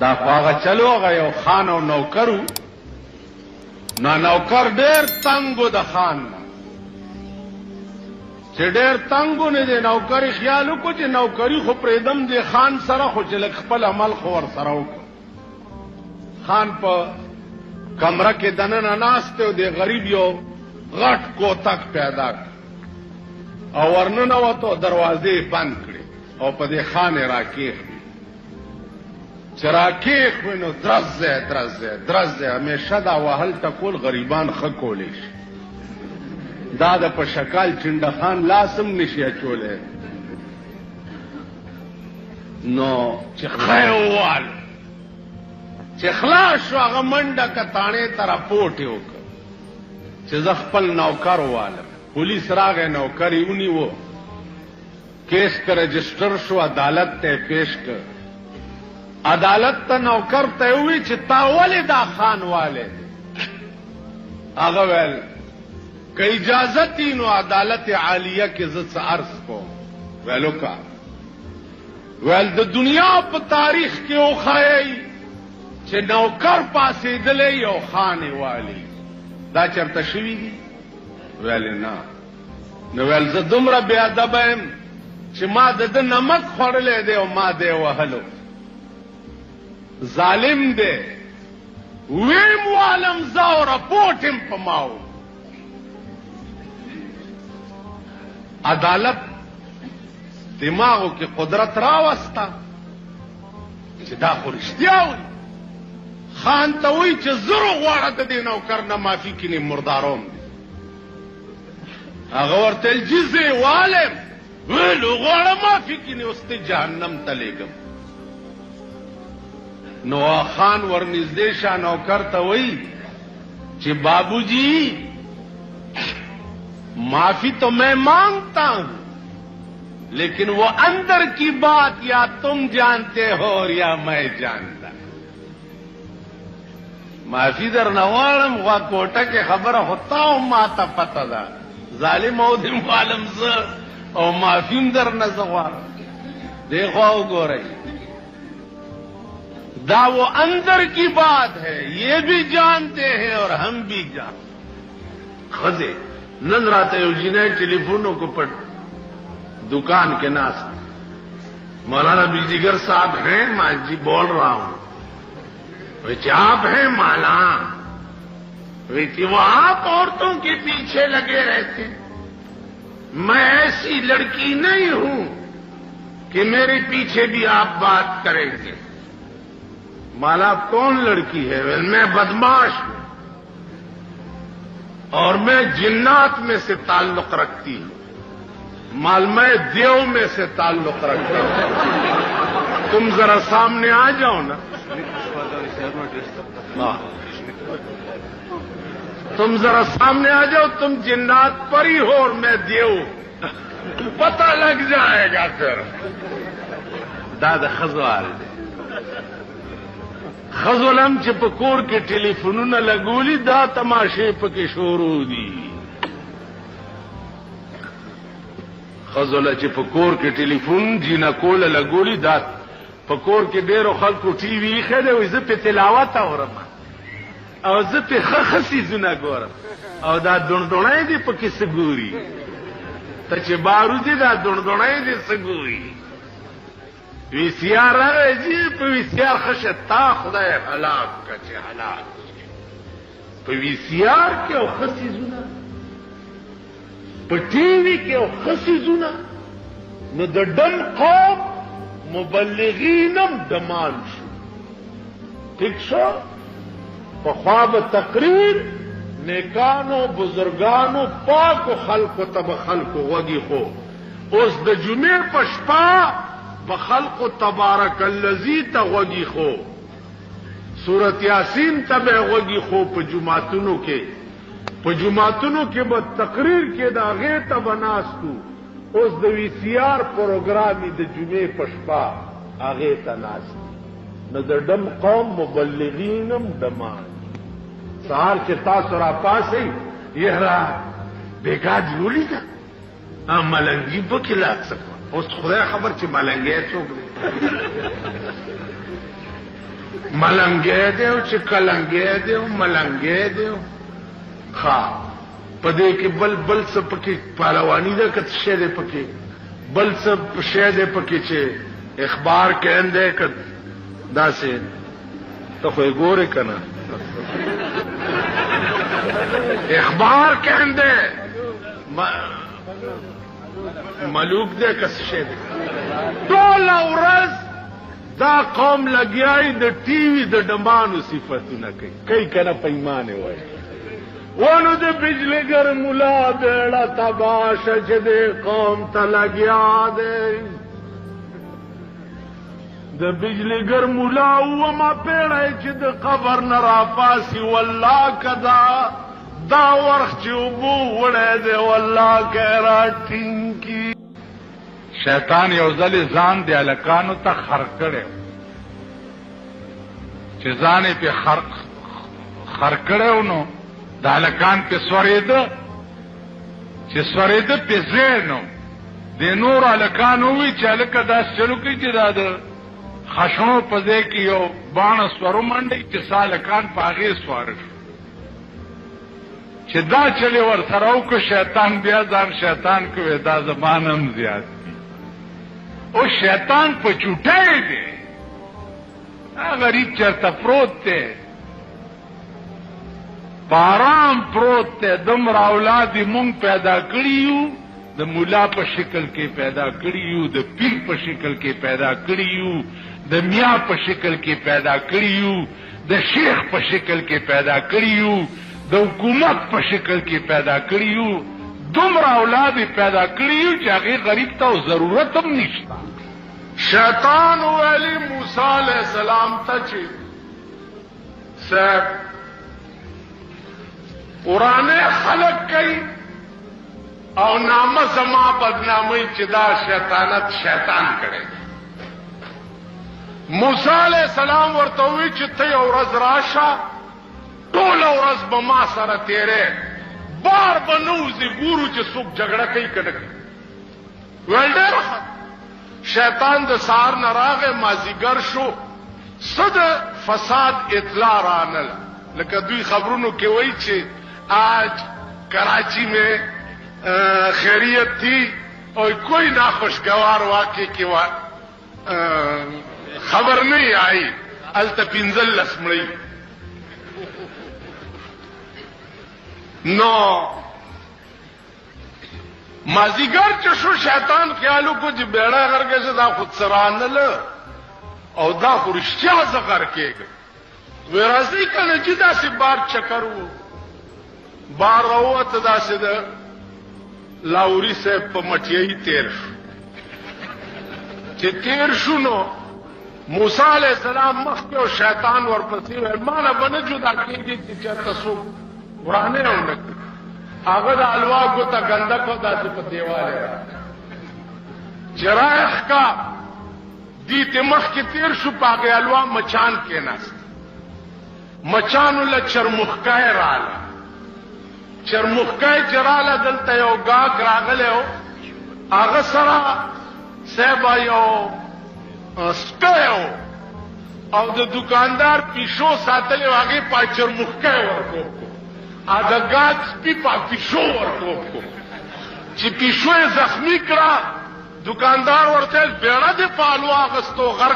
دا خواغه چلو هغه یو خان او نوکرو نو نوکر ډېر تنګو د خان نه چې ډېر تنګو نه دی نوکري خیال وکړو چې نوکري خو پرېږدم دی خان سره خو چې لږ خپل عمل خو ورسره وکړو خان په کمره کې دننه ناست دی او د غریب یو غټ کوتک پیدا کړ او ورننوتو دروازې بند کړې او په دې خان یې راکېښ چې راکېښ وي نو درز دی همیشه دا وهل ټکول غریبان ښه کولی شي دا د په شکال چنډخان لاس هم نشي اچولی نو چې ښه یې ووال چې خلاص شو هغه منډه کتاڼې ته راپورټ یې وکړ چې زه خپل نوکر ووالم پولیس راغی نوکر یې ونیو کیس که رجسټر شو عدالت ته یې پیش کړ عدالت ته نوکر ته وی چې تا ولې دا خان والے هغه ویل که اجازت وي نو عدالت عالیه کې زه څه عرض کوم ویلو کا ویل د دنیا په تاریخ کې وښایئ چې نوکر پاسېدلی یو خان والی دا چرته شوي دي ویل نه نو ویل زه دومره بې ادبه یم چې ما د ده نمک خوړلی دی او ما دی وهلو ظالم دی ویم والم زه او رپورټ یم په ما و عدالت دماغو کې قدرت راوسته چې دا خو رښتیا وي خان ته وایي چې زرو غواړه د دې نوکر نه معافي کینې مرداروم دی هغه ورته ویل جي زه یې والم ویلو غواړه معافي کینې اوس ته جهنم ته لیږم نو خان ورنږدې شه نوکر ته وایي چې بابو جی معافی تو میں مانگتا ہوں لیکن وہ اندر کی بات یا تم جانتے ہو اور یا میں جانتا معافی در نوالم غوا کوٹه کې خبره ہوتا او ما ته پته ده ظالم او دم عالم ز او معافیم در نزوار دیکھو وګورئ دا وہ اندر کی بات ہے یہ بھی جانتے ہیں اور ہم بھی جانتے خزے نن راته یو جنۍ ټلیفونوں کو پر دکان کے ناس مولانا بجلیگر صاحب ہیں میں جی بول رہا ہوں آپ ہیں مالا وہ آپ عورتوں کے پیچھے لگے رہتے میں ایسی لڑکی نہیں ہوں کہ میرے پیچھے بھی آپ بات کریں گے مالا کون لڑکی ہے میں بدماش ہوں اور میں جنات میں سے تعلق رکھتی ہوں مال میں دیو میں سے تعلق رکھتا ہوں تم ذرا سامنے آ جاؤ نا تم ذرا سامنے آ جاؤ تم جنات پری ہو اور میں دیو پتہ لگ جائے گا پھر دادا خزوال خزولم چې په کور کې ټلیفونونه لګولي دا تماشې پکې شروع دي خزوله چې په کور کې ټلیفون جینکوله لګولي دا په کور کې ډېرو خلکو ټي وي ایښی دی وایي زه پې تلاوت اورم او زه پې ښه ښه څیزونه ګورم او دا دوڼدوڼی دی پکې څه ګوري ته چې باروزي دا دوڼدوڼی دی څه ګوري وی سی آر راغی جی په وی سی آر خشه تا خدای هلاک که چې هلاک په وی سی آر کې او ښه څیزونه په ټي وي کې او ښه څیزونه نو د ډم قوم مبلغین هم ډمان شو ټیک شو پخوا به تقریر نیکانو بزرگانو پاکو خلقو ته به خلقو غوږي خو اوس د جمعې په شپه بخلق تبارک الذی ته غوږي خو سورت یاسین ته به غوږي خو په جمعتونو کې به تقریر کې د هغې ته به ناستو اوس د وی سی آر پروګرامي د جمعې په شپه هغې ته ناست نو د ډم قوم مبلغین هم ډمان سهار چې تاسو راپاسئ یهرا بیګا دې ولیده ملنګي پکې لاک سکو اوس خدای خبر چې ملنګي څوک دی ملنګې دیو چې کلنګې دیو ملنګې دیو پدې کې بل څه پکې پهلوانی ده که څه دی پکې بل څه شی دی پکې چې اخبار کہندے که داسې ته خو یې ګورې که نه اخبار کہندے ملوک دے که څه شی دی ټوله ورځ دا قوم لګیای د ټي وي د ډمانو صفتونه کوي که نه پیمانې وایي ونو د بجلیګر ملا بیڑا تباش چې د قوم ته لګیا دی د بجلیګر ملا وما پیړی چې د قبر نه راپاسي والله کدا دا ورخ چې اوبو وړی دی والله که راټینګي شیطان یو ځلې ځان د هلکانو ته خر کړی چې ځان یې پې خر کړی نو د هلکان پې سورېده چې سورېده پې ځای نو د نورو هلکانو ووایي چې هلکه داسې چلو کوي چې دا د خشنو په ځای کې یو باڼه سور ومنډئ چې څه هلکان په هغې سواره شو چې دا چلې ورسره وکړو شیطان بیا ځان شیطان کوي دا زما نه هم زیات دي او شیطان په چوټی دی غریب چېرته پروت دی پارام پروت ته دومره اولاد مونږ پیدا کړي یو د مولا په شکل کې پیدا کړي یو د پیر په شکل کې پیدا کړي یو د میا په شکل کې پیدا کړي یو د شیخ په شکل کې پیدا کړي یو د حکومت په شکل کې پیدا کړي یو دومره اولاد پیدا کړي یو چې هغې غریب ته ضرورت هم نشته شیطان ویلي موسی علیه السلام ته چې صاحب قرآن خلق کئی او نامه زما بدنامی چې دا شیطانت شیطان کړي موسی علیہ السلام ورته وی چې ته یو ورځ راشه ټوله ورځ به ما سره تیرې بار به نوځي ګورو چې څوک جګړه کوي که نه کوي ویل ډېر شیطان د سهار نه راغی مازدیګر شو څه د فساد اطلاع رانله لکه دوی خبرونو کې وایي چې آج کراچی میں خیریت تھی اور کوئی ناخوشگوار واقعے کی خبر نہیں آئی التپنزل لسمڑی نو مازیگر چشو شیطان خیالو کو جی بیڑا کر کے سے دا خود سرانل او دا خورشتیا زغر کے گئے ویرازی کا نجدہ سے بار چکر ہو بار روت دا سے دا لاوری سے پمٹیئی تیر شو چې تیر شو نو موسی علیہ السلام مخکې او شیطان ورپسې ویل ماله به نه جدا کېږي چې چېرته څوک ورانه ونه کړي هغه د الوا ګوته ګنده کړه داسې په دیوال یې چې رایښ کا دي ته مخکې تیر شو په هغې الوا مچان کېناست مچانو له چرمخکای راله چرمخکای چې راله دلته یو ګاګ راغلی و هغه سره صاحبه یو سپی و او د دکاندار پیشو ساتلی و هغې په چرمخکای ورکوب کو د ګاګ سپي په پیشو ورکوب کو چې پیشو یې زخمي کړه دکاندار ورته بیړه دې په الوا اخیستو غر